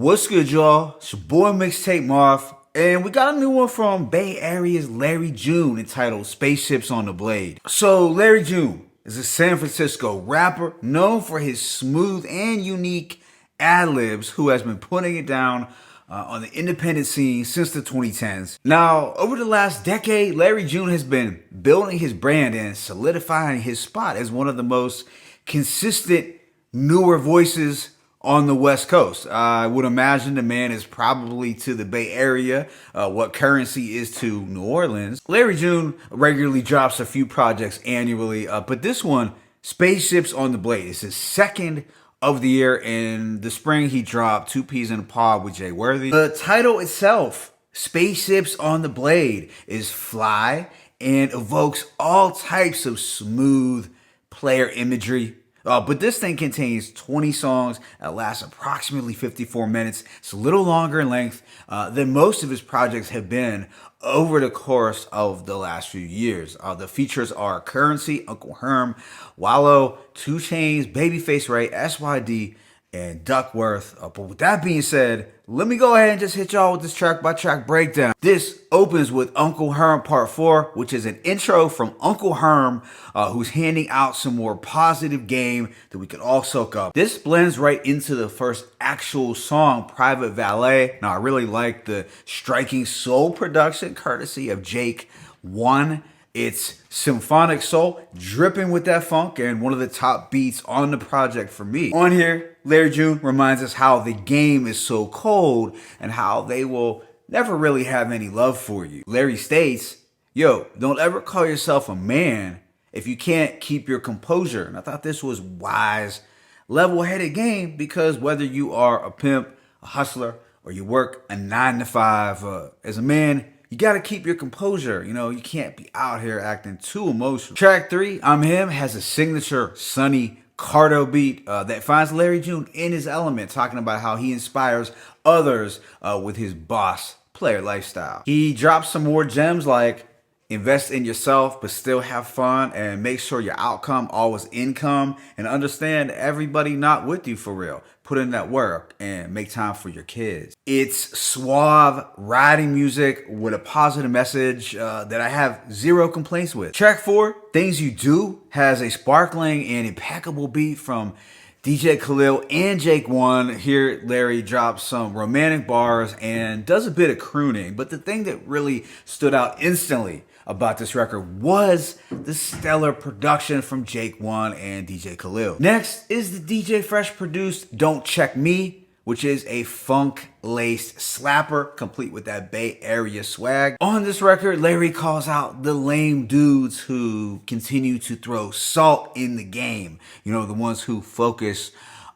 What's good, y'all? It's your boy Mixtape Marv, and we got a new one from Bay Area's Larry June entitled Spaceships on the Blade. So, Larry June is a San Francisco rapper known for his smooth and unique ad-libs who has been putting it down on the independent scene since the 2010s. Now, over the last decade, Larry June has been building his brand and solidifying his spot as one of the most consistent, newer voices on the West Coast. I would imagine the man is probably to the Bay Area what Currency is to New Orleans. Larry June regularly drops a few projects annually, but this one, Spaceships on the Blade, is his second of the year. In the spring, he dropped Two Peas in a Pod with Jay Worthy. The title itself, Spaceships on the Blade, is fly and evokes all types of smooth player imagery. But this thing contains 20 songs that last approximately 54 minutes. It's a little longer in length than most of his projects have been over the course of the last few years. The features are Currency, Uncle Herm, Wallow, 2 Chainz, Babyface Ray, SYD, and Duckworth. But with that being said, let me go ahead and just hit y'all with this track by track breakdown. This opens with Uncle Herm Part 4, which is an intro from Uncle Herm, who's handing out some more positive game that we can all soak up. This blends right into the first actual song, Private Valet. Now, I really like the striking soul production courtesy of Jake 1. It's symphonic soul, dripping with that funk, and one of the top beats on the project for me. On here, Larry June reminds us how the game is so cold and how they will never really have any love for you. Larry states, yo, don't ever call yourself a man if you can't keep your composure. And I thought this was wise, level-headed game, because whether you are a pimp, a hustler, or you work a 9 to 5, as a man, you gotta keep your composure. You know, you can't be out here acting too emotional. Track 3, I'm Him, has a signature Sonny Cardo beat that finds Larry June in his element, talking about how he inspires others with his boss player lifestyle. He drops some more gems like invest in yourself, but still have fun, and make sure your outcome always income, and understand everybody not with you for real. Put in that work and make time for your kids. It's suave riding music with a positive message that I have zero complaints with. Track 4, Things You Do, has a sparkling and impeccable beat from DJ Khalil and Jake 1. Here, Larry drops some romantic bars and does a bit of crooning. But the thing that really stood out instantly about this record was the stellar production from Jake 1 and DJ Khalil. Next is the DJ Fresh produced Don't Check Me, which is a funk-laced slapper, complete with that Bay Area swag. On this record, Larry calls out the lame dudes who continue to throw salt in the game. You know, the ones who focus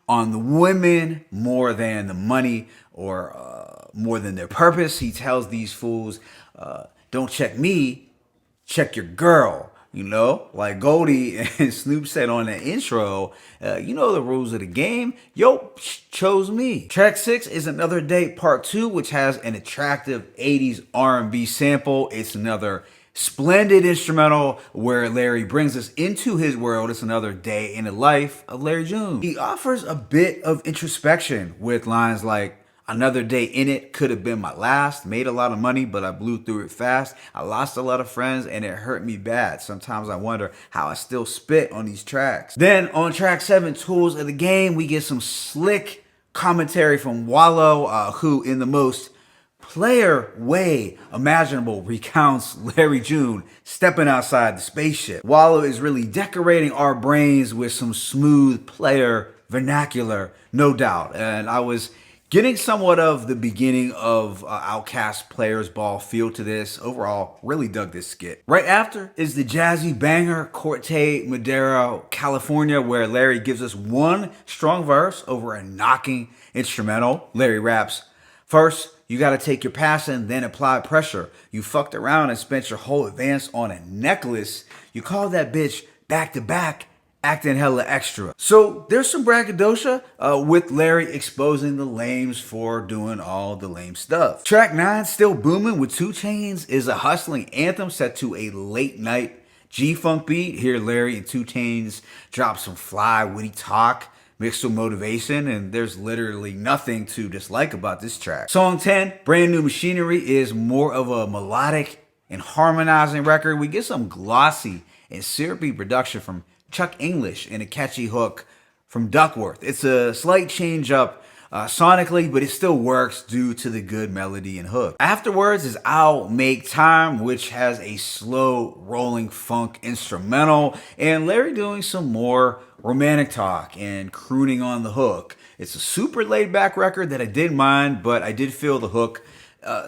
on the women more than the money or more than their purpose. He tells these fools, don't check me, check your girl. You know, like Goldie and Snoop said on the intro, you know the rules of the game. Yo, chose me. Track 6 is Another Day Part 2, which has an attractive 80s R&B sample. It's another splendid instrumental where Larry brings us into his world. It's another day in the life of Larry June. He offers a bit of introspection with lines like, another day in it could have been my last. Made a lot of money, but I blew through it fast. I lost a lot of friends and it hurt me bad. Sometimes I wonder how I still spit on these tracks. Then on track 7, Tools of the Game, we get some slick commentary from Wallow, who in the most player way imaginable recounts Larry June stepping outside the spaceship. Wallow is really decorating our brains with some smooth player vernacular, no doubt. And I was getting somewhat of the beginning of Outkast Players Ball feel to this. Overall, really dug this skit. Right after is the jazzy banger Corte Madero, California, where Larry gives us one strong verse over a knocking instrumental. Larry raps, first, you gotta take your passion, then apply pressure. You fucked around and spent your whole advance on a necklace. You called that bitch back to back, acting hella extra. So there's some braggadocio with Larry exposing the lames for doing all the lame stuff. Track 9, Still Booming with 2 Chainz, is a hustling anthem set to a late night G-Funk beat. Here Larry and 2 Chainz drop some fly, witty talk, mixed with motivation, and there's literally nothing to dislike about this track. Song 10, Brand New Machinery, is more of a melodic and harmonizing record. We get some glossy and syrupy production from Chuck English and a catchy hook from Duckworth. It's a slight change up sonically, but it still works due to the good melody and hook. Afterwards is I'll Make Time, which has a slow rolling funk instrumental and Larry doing some more romantic talk and crooning on the hook. It's a super laid back record that I didn't mind, but I did feel the hook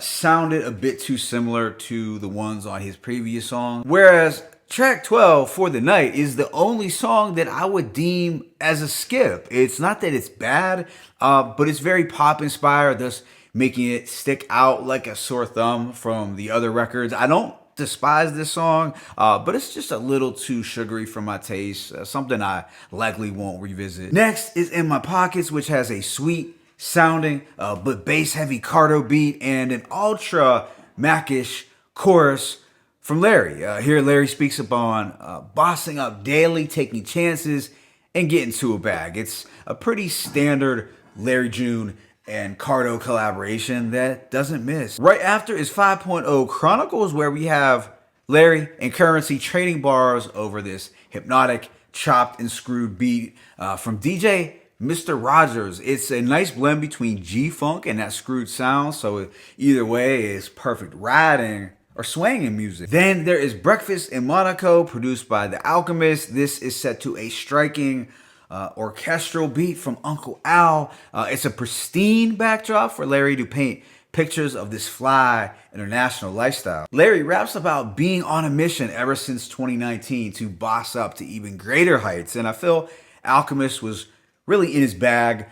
sounded a bit too similar to the ones on his previous song. Whereas track 12, For the Night, is the only song that I would deem as a skip. It's not that it's bad, but it's very pop inspired, thus making it stick out like a sore thumb from the other records. I don't despise this song, but it's just a little too sugary for my taste, something I likely won't revisit. Next is In My Pockets, which has a sweet sounding but bass heavy Cardo beat and an ultra Mac-ish chorus from Larry. Here Larry speaks upon bossing up daily, taking chances, and getting to a bag. It's a pretty standard Larry June and Cardo collaboration that doesn't miss. Right after is 5.0 Chronicles, where we have Larry and Currency trading bars over this hypnotic, chopped and screwed beat from DJ Mr. Rogers. It's a nice blend between G-Funk and that screwed sound, so either way is perfect riding or swinging music. Then there is Breakfast in Monaco, produced by The Alchemist. This is set to a striking orchestral beat from Uncle Al. It's a pristine backdrop for Larry to paint pictures of this fly international lifestyle. Larry raps about being on a mission ever since 2019 to boss up to even greater heights, and I feel Alchemist was really in his bag,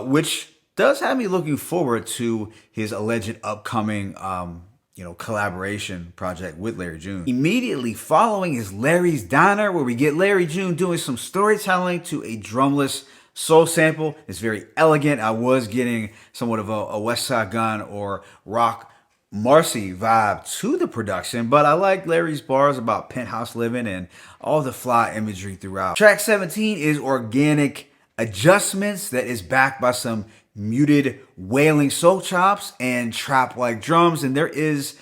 which does have me looking forward to his alleged upcoming collaboration project with Larry June. Immediately following is Larry's Diner, where we get Larry June doing some storytelling to a drumless soul sample. It's very elegant. I was getting somewhat of a West Side Gun or Rock Marcy vibe to the production, but I like Larry's bars about penthouse living and all the fly imagery throughout. Track 17 is Organic Adjustments, that is backed by some muted wailing soul chops and trap-like drums, and there is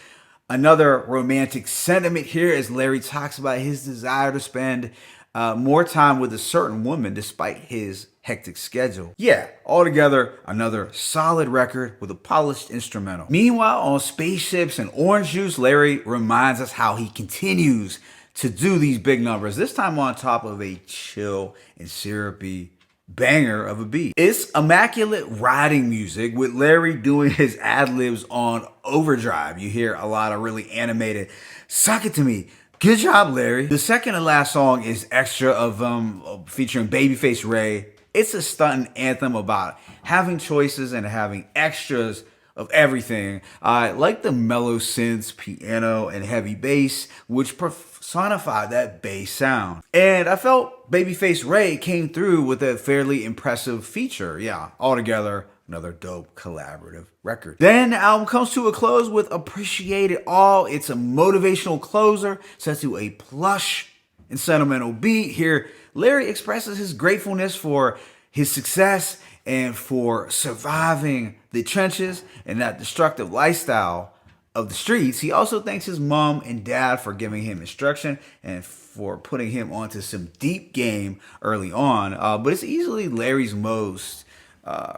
another romantic sentiment here as Larry talks about his desire to spend more time with a certain woman despite his hectic schedule. Yeah, altogether another solid record with a polished instrumental. Meanwhile, on Spaceships and Orange Juice, Larry reminds us how he continues to do these big numbers, this time on top of a chill and syrupy banger of a beat. It's immaculate riding music with Larry doing his ad-libs on overdrive. You hear a lot of really animated, suck it to me. Good job, Larry. The second and last song is Extra of featuring Babyface Ray. It's a stunting anthem about having choices and having extras of everything. I like the mellow synths, piano, and heavy bass, which personify that bass sound. And I felt Babyface Ray came through with a fairly impressive feature. Yeah, altogether, another dope collaborative record. Then the album comes to a close with Appreciate It All. It's a motivational closer set to a plush and sentimental beat. Here, Larry expresses his gratefulness for his success and for surviving the trenches and that destructive lifestyle of the streets. He also thanks his mom and dad for giving him instruction and for putting him onto some deep game early on. But it's easily Larry's most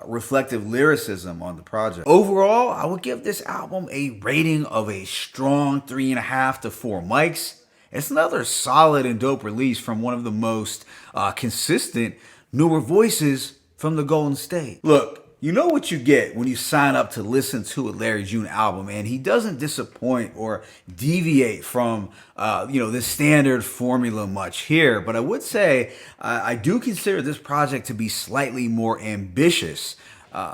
reflective lyricism on the project. Overall, I would give this album a rating of a strong 3.5 to 4 mics. It's another solid and dope release from one of the most consistent newer voices from the Golden State. Look, you know what you get when you sign up to listen to a Larry June album, and he doesn't disappoint or deviate from the standard formula much here. But I would say I do consider this project to be slightly more ambitious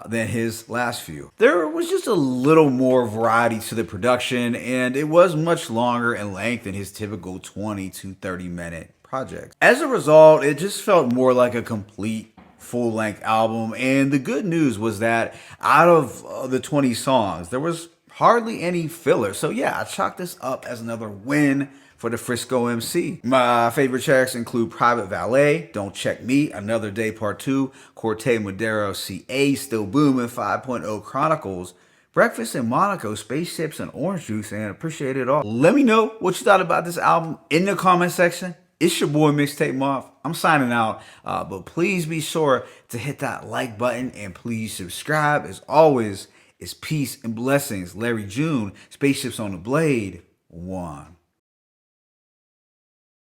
than his last few. There was just a little more variety to the production, and it was much longer in length than his typical 20 to 30 minute projects. As a result, it just felt more like a complete full-length album, and the good news was that out of the 20 songs, there was hardly any filler. So yeah, I chalk this up as another win for the Frisco MC. My favorite tracks include Private Valet, Don't Check Me, Another Day Part 2, Corte Madero CA, Still Booming, 5.0 Chronicles, Breakfast in Monaco, Spaceships, and Orange Juice, and appreciate it all. Let me know what you thought about this album in the comment section. It's your boy Mixtape Moth. I'm signing out, but please be sure to hit that like button and please subscribe. As always, it's peace and blessings. Larry June, Spaceships on the Blade, 1.